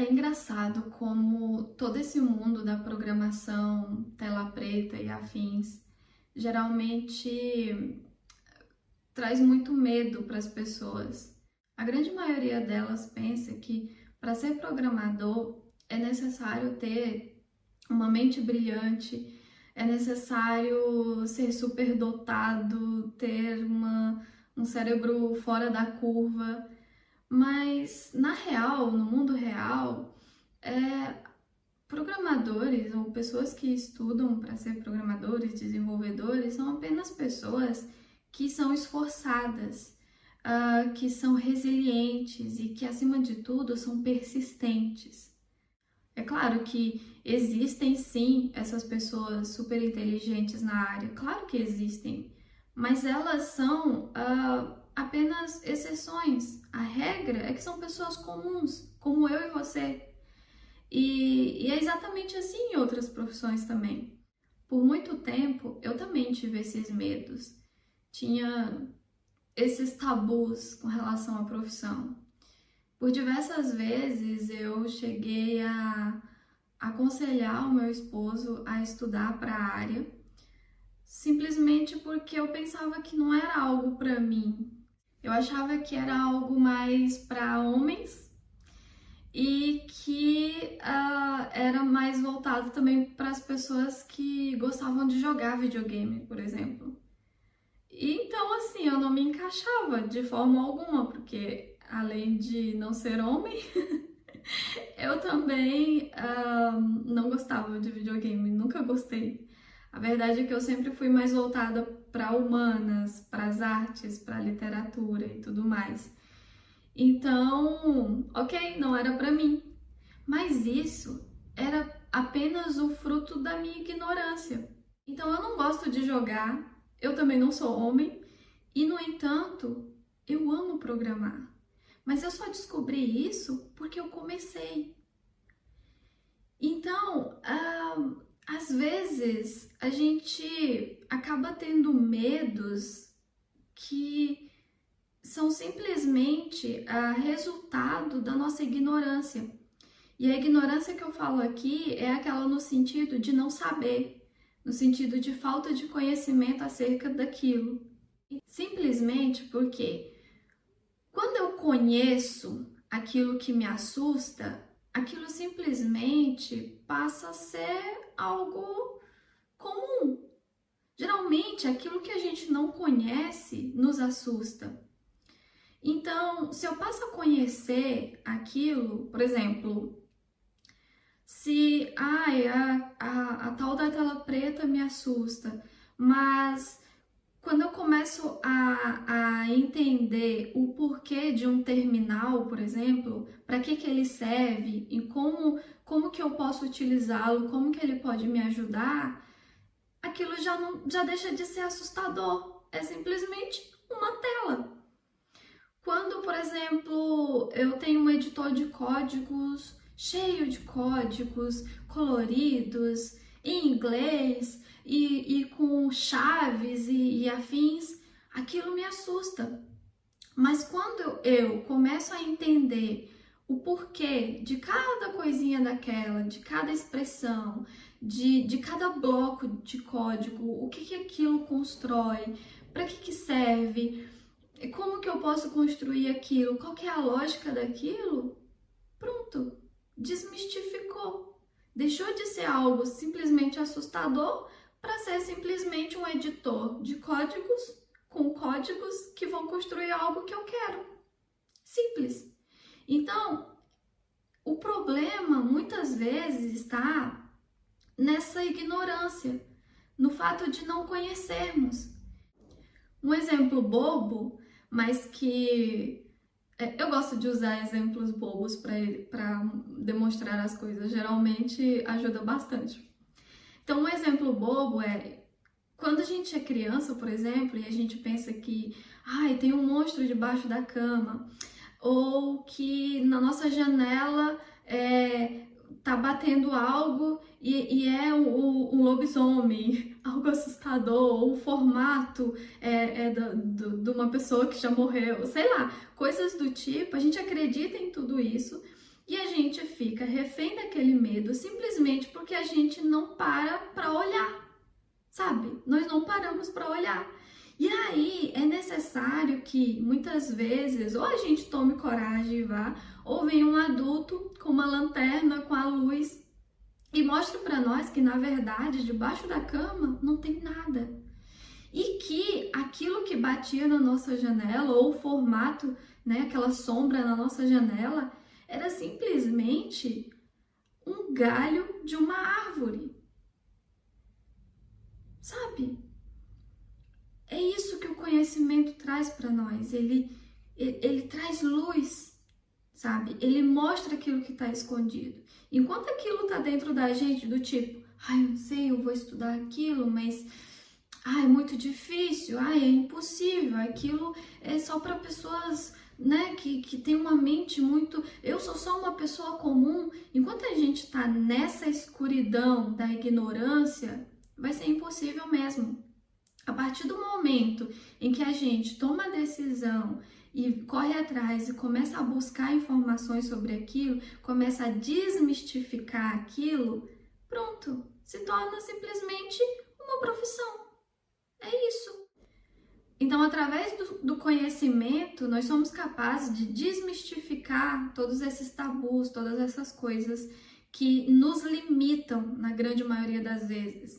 É engraçado como todo esse mundo da programação, tela preta e afins geralmente traz muito medo para as pessoas. A grande maioria delas pensa que para ser programador é necessário ter uma mente brilhante, é necessário ser superdotado, ter um cérebro fora da curva. Mas na real, no mundo real, programadores ou pessoas que estudam para ser programadores, desenvolvedores, são apenas pessoas que são esforçadas, que são resilientes e que, acima de tudo, são persistentes. É claro que existem sim essas pessoas super inteligentes na área, claro que existem, mas elas são apenas exceções. A regra é que são pessoas comuns, como eu e você. E é exatamente assim em outras profissões também. Por muito tempo, eu também tive esses medos. Tinha esses tabus com relação à profissão. Por diversas vezes eu cheguei a aconselhar o meu esposo a estudar para a área, simplesmente porque eu pensava que não era algo para mim. Eu achava que era algo mais para homens e que era mais voltado também para as pessoas que gostavam de jogar videogame, por exemplo. E então, assim, eu não me encaixava de forma alguma, porque além de não ser homem, eu também não gostava de videogame, nunca gostei. A verdade é que eu sempre fui mais voltada para humanas, para as artes, para a literatura e tudo mais. Então, ok, não era para mim. Mas isso era apenas o fruto da minha ignorância. Então eu não gosto de jogar, eu também não sou homem, e no entanto, eu amo programar. Mas eu só descobri isso porque eu comecei. Então, às vezes a gente acaba tendo medos que são simplesmente resultado da nossa ignorância. E a ignorância que eu falo aqui é aquela no sentido de não saber, no sentido de falta de conhecimento acerca daquilo. Simplesmente porque quando eu conheço aquilo que me assusta, aquilo simplesmente passa a ser algo comum. Geralmente, aquilo que a gente não conhece nos assusta. Então, se eu passo a conhecer aquilo, por exemplo, se a tal da tela preta me assusta, mas quando eu começo a entender o porquê de um terminal, por exemplo, para que ele serve e como que eu posso utilizá-lo, como que ele pode me ajudar, aquilo já deixa de ser assustador. É simplesmente uma tela. Quando, por exemplo, eu tenho um editor de códigos cheio de códigos coloridos em inglês e com chaves e afins, aquilo me assusta. Mas quando eu começo a entender o porquê de cada coisinha daquela, de cada expressão, de cada bloco de código, o que aquilo constrói, para que serve, como que eu posso construir aquilo, qual que é a lógica daquilo, pronto, desmistificou. Deixou de ser algo simplesmente assustador para ser simplesmente um editor de códigos com códigos que vão construir algo que eu quero. Simples. Então, o problema muitas vezes está nessa ignorância, no fato de não conhecermos. Um exemplo bobo, mas que eu gosto de usar exemplos bobos para demonstrar as coisas, geralmente ajuda bastante. Então, um exemplo bobo é quando a gente é criança, por exemplo, e a gente pensa que tem um monstro debaixo da cama, ou que na nossa janela tá batendo algo e é um lobisomem, algo assustador, ou o formato de uma pessoa que já morreu, sei lá, coisas do tipo. A gente acredita em tudo isso e a gente fica refém daquele medo simplesmente porque a gente não para olhar, sabe? Nós não paramos para olhar. E aí é necessário que muitas vezes ou a gente tome coragem e vá, ou venha um adulto com uma lanterna, com a luz e mostre para nós que na verdade debaixo da cama não tem nada. E que aquilo que batia na nossa janela, ou o formato, né, aquela sombra na nossa janela, era simplesmente um galho de uma árvore. Sabe? É isso que o conhecimento traz para nós. Ele traz luz, sabe? Ele mostra aquilo que está escondido. Enquanto aquilo está dentro da gente, do tipo, ai, eu não sei, eu vou estudar aquilo, mas ai, é muito difícil, ai, é impossível, aquilo é só para pessoas, né, que tem uma mente muito... Eu sou só uma pessoa comum. Enquanto a gente está nessa escuridão da ignorância, vai ser impossível mesmo. A partir do momento em que a gente toma a decisão e corre atrás e começa a buscar informações sobre aquilo, começa a desmistificar aquilo, pronto, se torna simplesmente uma profissão. É isso. Então, através do conhecimento, nós somos capazes de desmistificar todos esses tabus, todas essas coisas que nos limitam na grande maioria das vezes.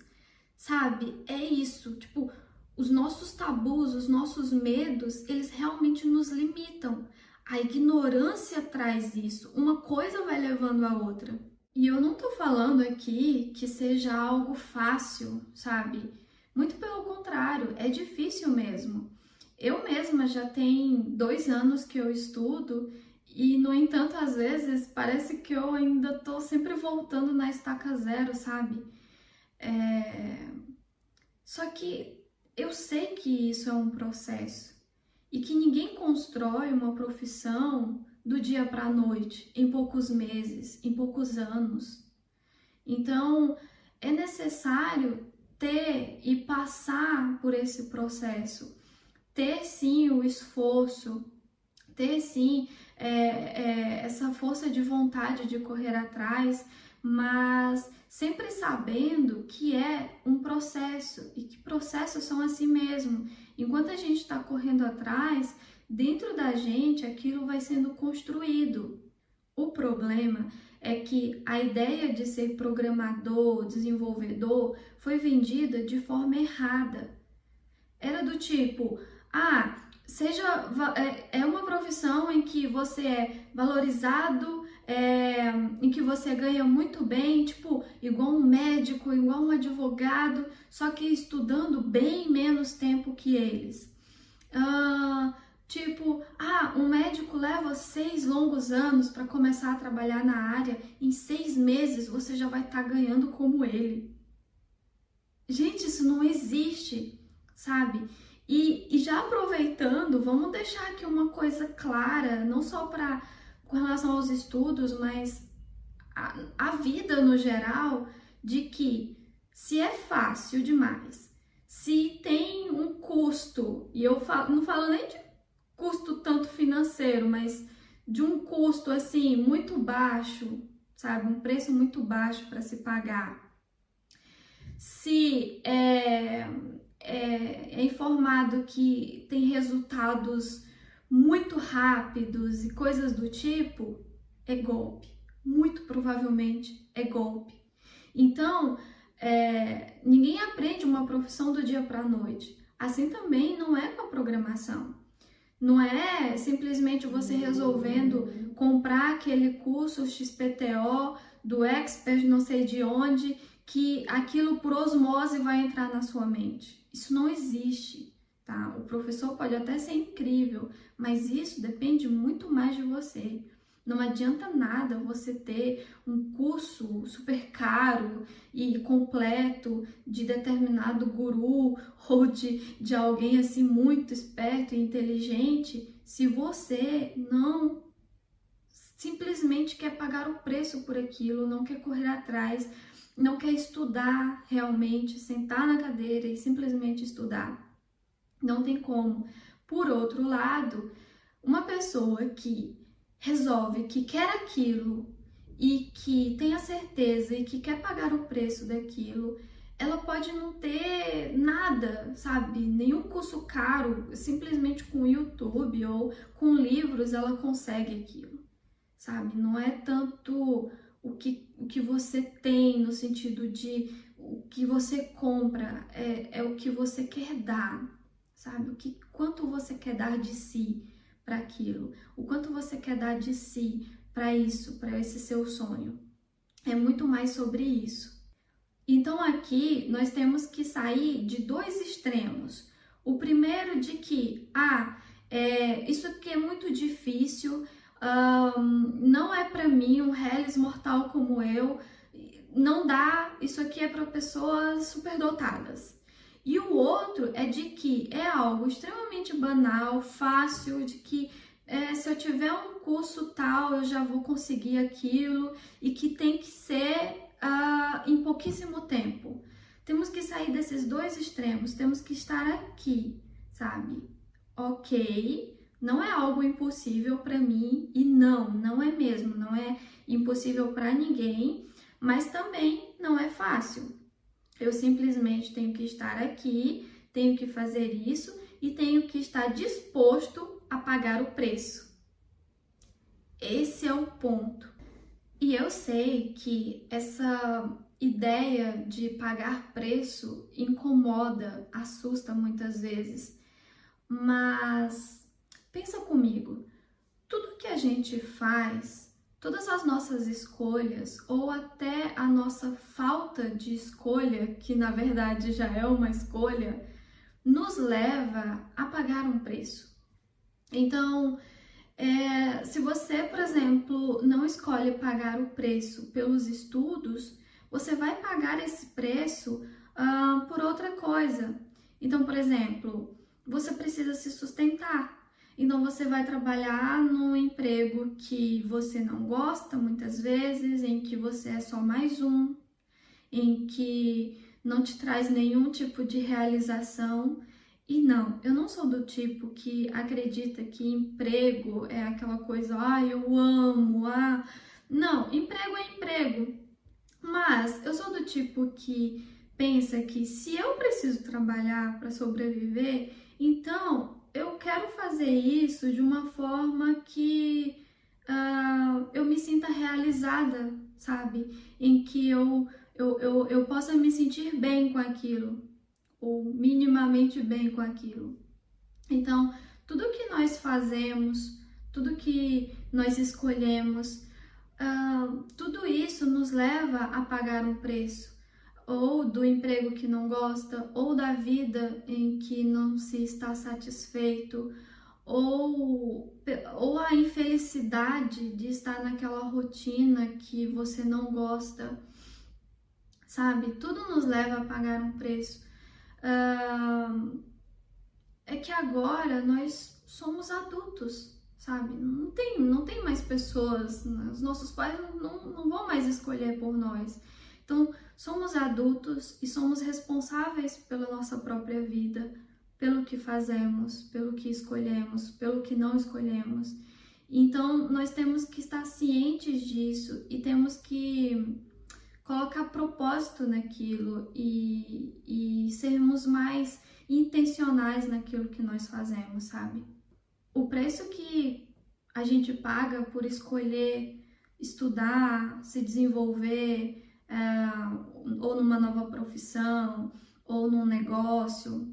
Sabe? É isso. Tipo, os nossos tabus, os nossos medos, eles realmente nos limitam. A ignorância traz isso. Uma coisa vai levando a outra. E eu não tô falando aqui que seja algo fácil, sabe? Muito pelo contrário, é difícil mesmo. Eu mesma já tem 2 anos que eu estudo e, no entanto, às vezes parece que eu ainda tô sempre voltando na estaca zero, sabe? Só que eu sei que isso é um processo e que ninguém constrói uma profissão do dia para a noite, em poucos meses, em poucos anos. Então, é necessário ter e passar por esse processo, ter sim o esforço, ter sim essa força de vontade de correr atrás, mas sempre sabendo que é um processo e que processos são assim mesmo. Enquanto a gente está correndo atrás, dentro da gente aquilo vai sendo construído. O problema é que a ideia de ser programador, desenvolvedor, foi vendida de forma errada. Era do tipo, é uma profissão em que você é valorizado, em que você ganha muito bem, tipo, igual um médico, igual um advogado, só que estudando bem menos tempo que eles. Um médico leva 6 longos anos para começar a trabalhar na área, em 6 meses você já vai estar ganhando como ele. Gente, isso não existe, sabe? E já aproveitando, vamos deixar aqui uma coisa clara, não só com relação aos estudos, mas a vida no geral, de que se é fácil demais, se tem um custo, e eu não falo nem de custo tanto financeiro, mas de um custo assim muito baixo, sabe? Um preço muito baixo para se pagar. Se é informado que tem resultados muito rápidos e coisas do tipo, é golpe. Muito provavelmente é golpe. Então, ninguém aprende uma profissão do dia para a noite. Assim também não é com a programação. Não é simplesmente você resolvendo comprar aquele curso XPTO do expert não sei de onde, que aquilo por osmose vai entrar na sua mente. Isso não existe, tá? O professor pode até ser incrível, mas isso depende muito mais de você. Não adianta nada você ter um curso super caro e completo de determinado guru ou de alguém assim muito esperto e inteligente se você não simplesmente quer pagar o preço por aquilo, não quer correr atrás, não quer estudar realmente, sentar na cadeira e simplesmente estudar. Não tem como. Por outro lado, uma pessoa que resolve que quer aquilo e que tem a certeza e que quer pagar o preço daquilo, ela pode não ter nada, sabe? Nenhum curso caro, simplesmente com o YouTube ou com livros ela consegue aquilo, sabe? Não é tanto o que você tem no sentido de o que você compra, é o que você quer dar, sabe? Quanto você quer dar de si para aquilo, o quanto você quer dar de si para isso, para esse seu sonho. É muito mais sobre isso. Então aqui nós temos que sair de dois extremos. O primeiro de que, isso aqui é muito difícil, não é para mim, um Hellis mortal como eu, não dá, isso aqui é para pessoas superdotadas. E o outro é de que é algo extremamente banal, fácil, de que se eu tiver um curso tal, eu já vou conseguir aquilo, e que tem que ser em pouquíssimo tempo. Temos que sair desses dois extremos, temos que estar aqui, sabe? Ok, não é algo impossível para mim, e não é mesmo, não é impossível para ninguém, mas também não é fácil. Eu simplesmente tenho que estar aqui, tenho que fazer isso e tenho que estar disposto a pagar o preço. Esse é o ponto. E eu sei que essa ideia de pagar preço incomoda, assusta muitas vezes, mas pensa comigo, tudo que a gente faz, todas as nossas escolhas ou até a nossa falta de escolha, que na verdade já é uma escolha, nos leva a pagar um preço. Então, se você, por exemplo, não escolhe pagar o preço pelos estudos, você vai pagar esse preço por outra coisa. Então, por exemplo, você precisa se sustentar. Então, você vai trabalhar num emprego que você não gosta, muitas vezes, em que você é só mais um, em que não te traz nenhum tipo de realização. E não, eu não sou do tipo que acredita que emprego é aquela coisa, eu amo, Não, emprego é emprego. Mas eu sou do tipo que pensa que se eu preciso trabalhar para sobreviver, então eu quero fazer isso de uma forma que eu me sinta realizada, sabe? Em que eu possa me sentir bem com aquilo, ou minimamente bem com aquilo. Então, tudo que nós fazemos, tudo que nós escolhemos, tudo isso nos leva a pagar um preço, ou do emprego que não gosta, ou da vida em que não se está satisfeito, ou a infelicidade de estar naquela rotina que você não gosta, sabe? Tudo nos leva a pagar um preço. É que agora nós somos adultos, sabe? Não tem mais pessoas, os nossos pais não vão mais escolher por nós. Então, somos adultos e somos responsáveis pela nossa própria vida, pelo que fazemos, pelo que escolhemos, pelo que não escolhemos. Então, nós temos que estar cientes disso e temos que colocar propósito naquilo e sermos mais intencionais naquilo que nós fazemos, sabe? O preço que a gente paga por escolher estudar, se desenvolver, ou numa nova profissão, ou num negócio,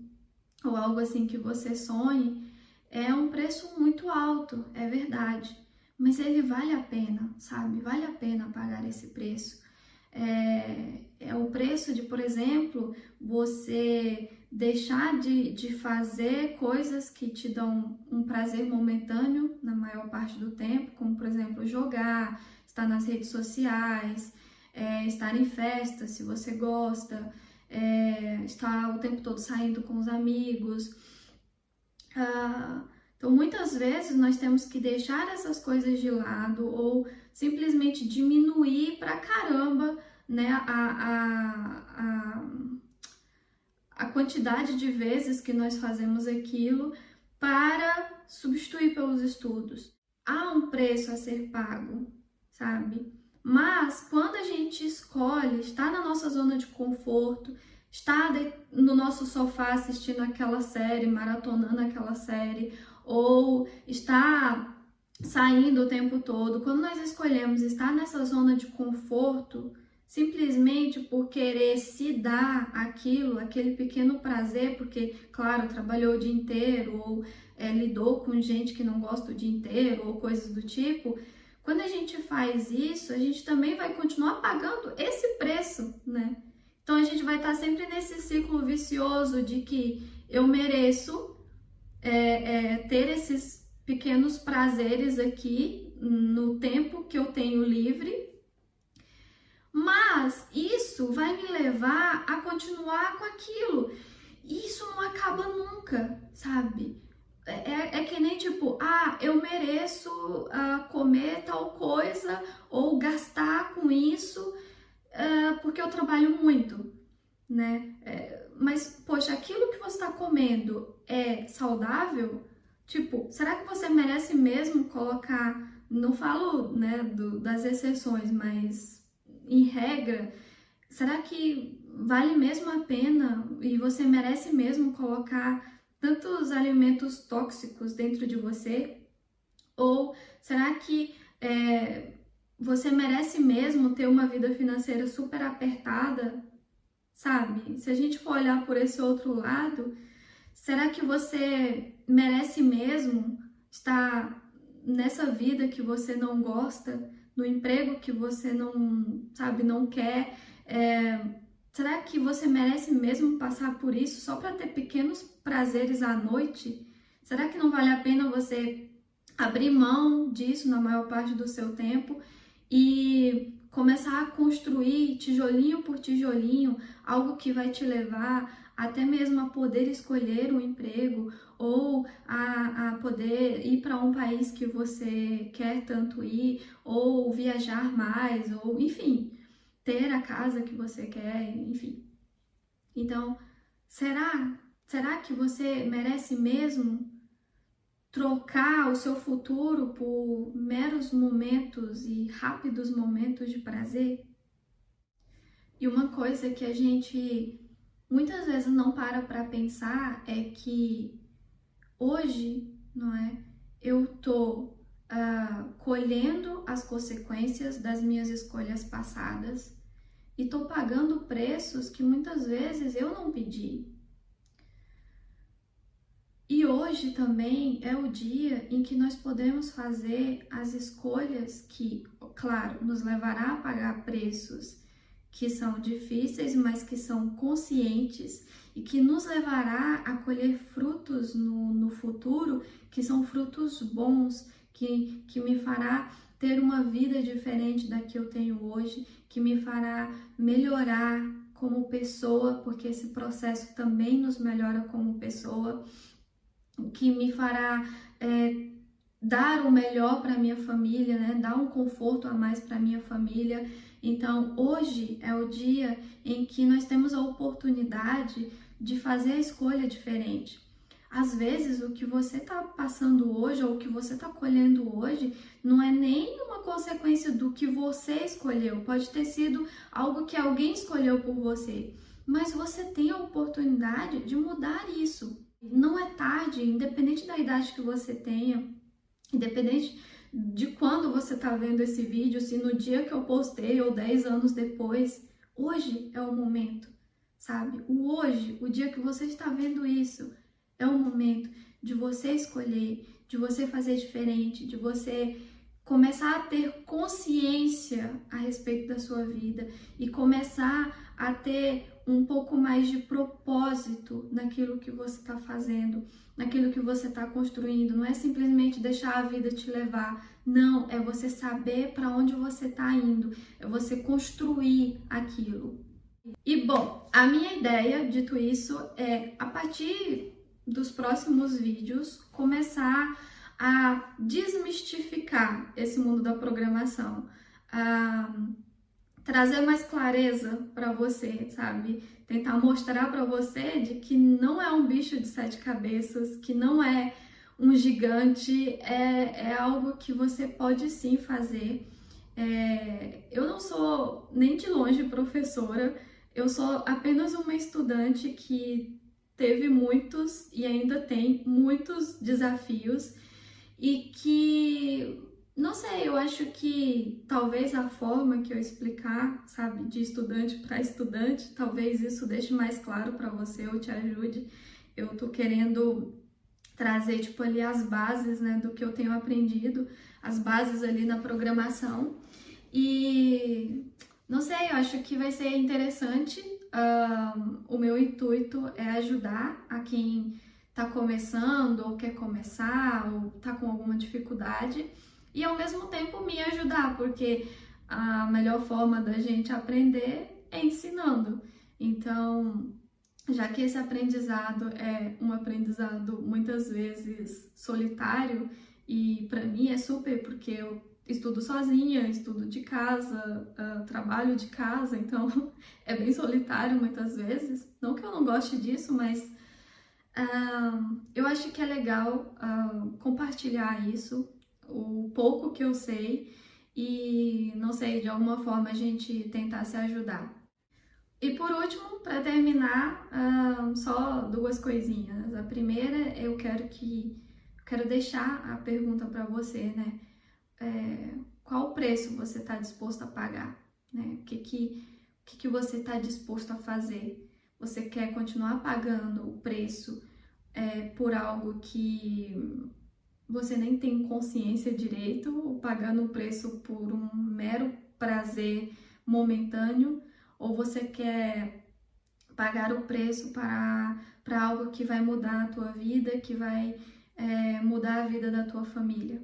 ou algo assim que você sonhe, é um preço muito alto, é verdade. Mas ele vale a pena, sabe? Vale a pena pagar esse preço. É o preço de, por exemplo, você deixar de fazer coisas que te dão um prazer momentâneo na maior parte do tempo, como, por exemplo, jogar, estar nas redes sociais, estar em festas, se você gosta, estar o tempo todo saindo com os amigos. Então, muitas vezes nós temos que deixar essas coisas de lado ou simplesmente diminuir pra caramba, né, a quantidade de vezes que nós fazemos aquilo para substituir pelos estudos. Há um preço a ser pago, sabe? Mas quando a gente escolhe estar na nossa zona de conforto, estar no nosso sofá assistindo aquela série, maratonando aquela série, ou estar saindo o tempo todo, quando nós escolhemos estar nessa zona de conforto, simplesmente por querer se dar aquilo, aquele pequeno prazer, porque, claro, trabalhou o dia inteiro, ou lidou com gente que não gosta o dia inteiro, ou coisas do tipo, quando a gente faz isso, a gente também vai continuar pagando esse preço, né? Então a gente vai estar sempre nesse ciclo vicioso de que eu mereço ter esses pequenos prazeres aqui no tempo que eu tenho livre, mas isso vai me levar a continuar com aquilo. E isso não acaba nunca, sabe? É que nem tipo, eu mereço comer tal coisa ou gastar com isso porque eu trabalho muito, né? Mas, poxa, aquilo que você está comendo é saudável? Tipo, será que você merece mesmo colocar, não falo, né, das exceções, mas em regra, será que vale mesmo a pena e você merece mesmo colocar tantos alimentos tóxicos dentro de você? Ou será que você merece mesmo ter uma vida financeira super apertada, sabe? Se a gente for olhar por esse outro lado, será que você merece mesmo estar nessa vida que você não gosta, no emprego que você não, sabe, não quer? Será que você merece mesmo passar por isso só para ter pequenos prazeres à noite? Será que não vale a pena você abrir mão disso na maior parte do seu tempo e começar a construir tijolinho por tijolinho algo que vai te levar até mesmo a poder escolher um emprego ou a poder ir para um país que você quer tanto ir, ou viajar mais, ou enfim, ter a casa que você quer, enfim. Então, será que você merece mesmo trocar o seu futuro por meros momentos e rápidos momentos de prazer? E uma coisa que a gente muitas vezes não para pensar é que hoje, não é? Eu tô colhendo as consequências das minhas escolhas passadas e tô pagando preços que muitas vezes eu não pedi. E hoje também é o dia em que nós podemos fazer as escolhas que, claro, nos levará a pagar preços que são difíceis, mas que são conscientes e que nos levará a colher frutos no futuro, que são frutos bons, que me fará ter uma vida diferente da que eu tenho hoje, que me fará melhorar como pessoa, porque esse processo também nos melhora como pessoa, que me fará dar o melhor para minha família, né? Dar um conforto a mais para minha família. Então, hoje é o dia em que nós temos a oportunidade de fazer a escolha diferente. Às vezes, o que você está passando hoje ou o que você está colhendo hoje não é nem uma consequência do que você escolheu. Pode ter sido algo que alguém escolheu por você. Mas você tem a oportunidade de mudar isso. Não é tarde, independente da idade que você tenha, independente de quando você está vendo esse vídeo, se no dia que eu postei ou 10 anos depois, hoje é o momento, sabe? O hoje, o dia que você está vendo isso, é o momento de você escolher, de você fazer diferente, de você começar a ter consciência a respeito da sua vida e começar a ter um pouco mais de propósito naquilo que você está fazendo, naquilo que você está construindo. Não é simplesmente deixar a vida te levar, não, é você saber para onde você está indo, é você construir aquilo. E bom, a minha ideia, dito isso, é a partir dos próximos vídeos começar a desmistificar esse mundo da programação, trazer mais clareza para você, sabe? Tentar mostrar para você de que não é um bicho de 7 cabeças, que não é um gigante, é algo que você pode sim fazer. Eu não sou nem de longe professora, eu sou apenas uma estudante que teve muitos e ainda tem muitos desafios e que, não sei, eu acho que talvez a forma que eu explicar, sabe, de estudante para estudante, talvez isso deixe mais claro para você ou te ajude. Eu tô querendo trazer, tipo, ali as bases, né, do que eu tenho aprendido, as bases ali na programação. E não sei, eu acho que vai ser interessante. O meu intuito é ajudar a quem está começando ou quer começar ou está com alguma dificuldade e ao mesmo tempo me ajudar, porque a melhor forma da gente aprender é ensinando. Então, já que esse aprendizado é um aprendizado muitas vezes solitário, e para mim é super porque eu estudo sozinha, estudo de casa, trabalho de casa, então é bem solitário muitas vezes. Não que eu não goste disso, mas eu acho que é legal compartilhar isso, o pouco que eu sei, e não sei, de alguma forma a gente tentar se ajudar. E por último, para terminar, só duas coisinhas. A primeira, eu quero deixar a pergunta para você, né? Qual o preço você está disposto a pagar? Né? O que você está disposto a fazer? Você quer continuar pagando o preço por algo que você nem tem consciência direito, ou pagando o preço por um mero prazer momentâneo? Ou você quer pagar o preço para algo que vai mudar a tua vida, que vai mudar a vida da tua família,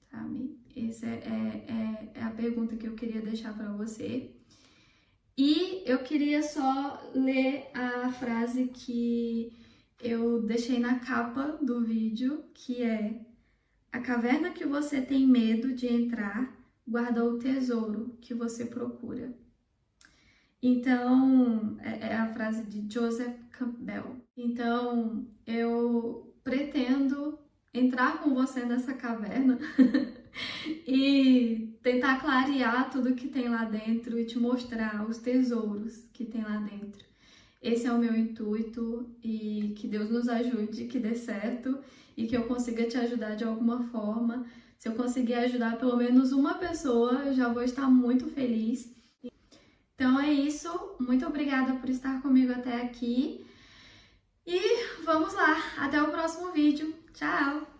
sabe? Essa é a pergunta que eu queria deixar para você. E eu queria só ler a frase que eu deixei na capa do vídeo, que é: a caverna que você tem medo de entrar guarda o tesouro que você procura. Então, é a frase de Joseph Campbell. Então, eu pretendo entrar com você nessa caverna e tentar clarear tudo que tem lá dentro e te mostrar os tesouros que tem lá dentro. Esse é o meu intuito, e que Deus nos ajude, que dê certo e que eu consiga te ajudar de alguma forma. Se eu conseguir ajudar pelo menos uma pessoa, eu já vou estar muito feliz. Então é isso, muito obrigada por estar comigo até aqui e vamos lá, até o próximo vídeo, tchau!